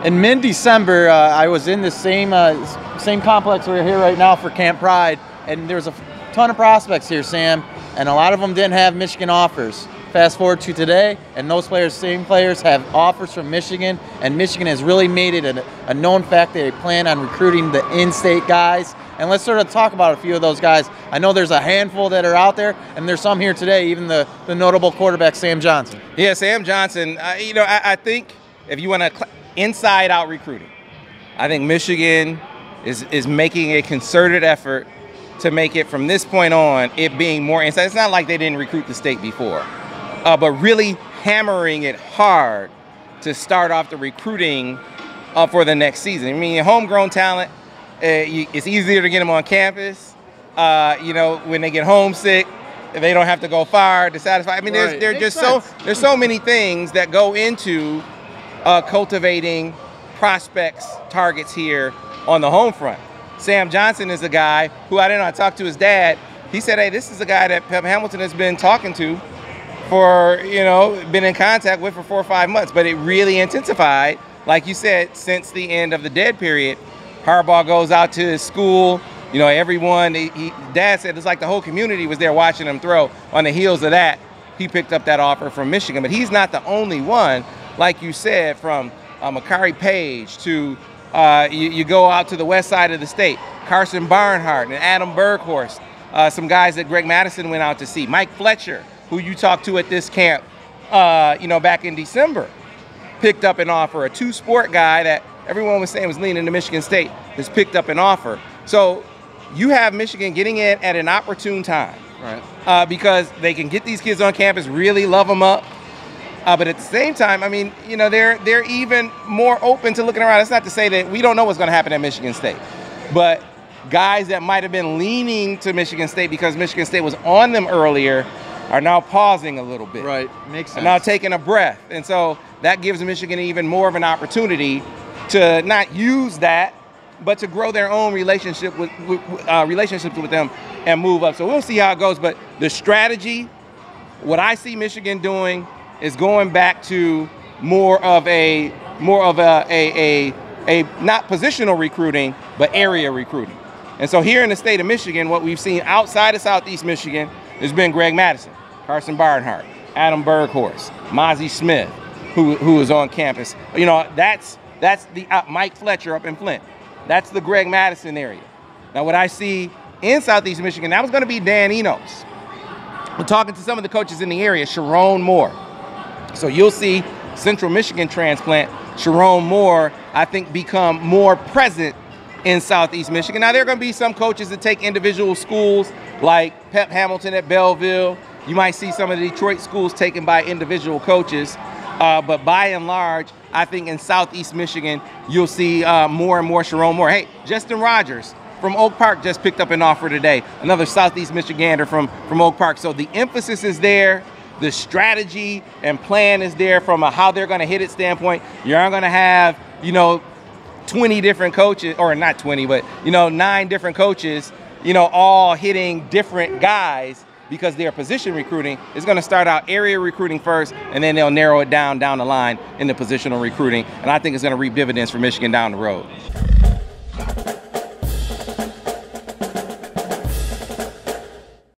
In mid-December, I was in the same complex we're here right now for Camp Pride, and there was a ton of prospects here, Sam, and a lot of them didn't have Michigan offers. Fast forward to today, and those same players have offers from Michigan, and Michigan has really made it a known fact that they plan on recruiting the in-state guys. And let's sort of talk about a few of those guys. I know there's a handful that are out there, and there's some here today, even the notable quarterback, Sam Johnson. Yeah, Sam Johnson, I think if you want to inside-out recruiting, I think Michigan is making a concerted effort to make it, from this point on, it being more inside. It's not like they didn't recruit the state before. But really hammering it hard to start off the recruiting for the next season. I mean, homegrown talent, it's easier to get them on campus. When they get homesick, they don't have to go far to satisfy. I mean, there's so many things that go into cultivating prospects, targets here on the home front. Sam Johnson is a guy who, I talked to his dad. He said, hey, this is a guy that Pep Hamilton has been talking to for, been in contact with for 4 or 5 months. But it really intensified, like you said, since the end of the dead period. Harbaugh goes out to his school. Everyone, Dad said it's like the whole community was there watching him throw. On the heels of that, he picked up that offer from Michigan. But he's not the only one, like you said, from Makari Page to you go out to the west side of the state. Carson Barnhart and Adam Berghorst, some guys that Greg Madison went out to see. Mike Fletcher, who you talked to at this camp, back in December, picked up an offer. A two-sport guy that everyone was saying was leaning to Michigan State has picked up an offer. So you have Michigan getting in at an opportune time, right? Because they can get these kids on campus, really love them up. But at the same time, I mean, they're even more open to looking around. It's not to say that we don't know what's going to happen at Michigan State, but guys that might have been leaning to Michigan State because Michigan State was on them earlier are now pausing a little bit. Right, makes sense. And now taking a breath. And so that gives Michigan even more of an opportunity to not use that, but to grow their own relationships with them and move up. So we'll see how it goes. But the strategy, what I see Michigan doing, is going back to more of a not positional recruiting, but area recruiting. And so here in the state of Michigan, what we've seen outside of Southeast Michigan has been Greg Madison, Carson Barnhart, Adam Berghorst, Mozzie Smith, who is on campus. That's the Mike Fletcher up in Flint. That's the Greg Madison area. Now, what I see in Southeast Michigan, that was going to be Dan Enos. I'm talking to some of the coaches in the area, Sharon Moore. So you'll see Central Michigan transplant, Sharon Moore, I think, become more present in Southeast Michigan. Now, there are going to be some coaches that take individual schools like Pep Hamilton at Belleville. You might see some of the Detroit schools taken by individual coaches. But by and large, I think in Southeast Michigan, you'll see more and more Sharon Moore. Hey, Justin Rogers from Oak Park just picked up an offer today. Another Southeast Michigander from Oak Park. So the emphasis is there. The strategy and plan is there from a how they're going to hit it standpoint. You aren't going to have, 20 different coaches, or not 20, but, 9 different coaches, all hitting different guys because they're position recruiting. It's going to start out area recruiting first, and then they'll narrow it down the line in the positional recruiting. And I think it's going to reap dividends for Michigan down the road.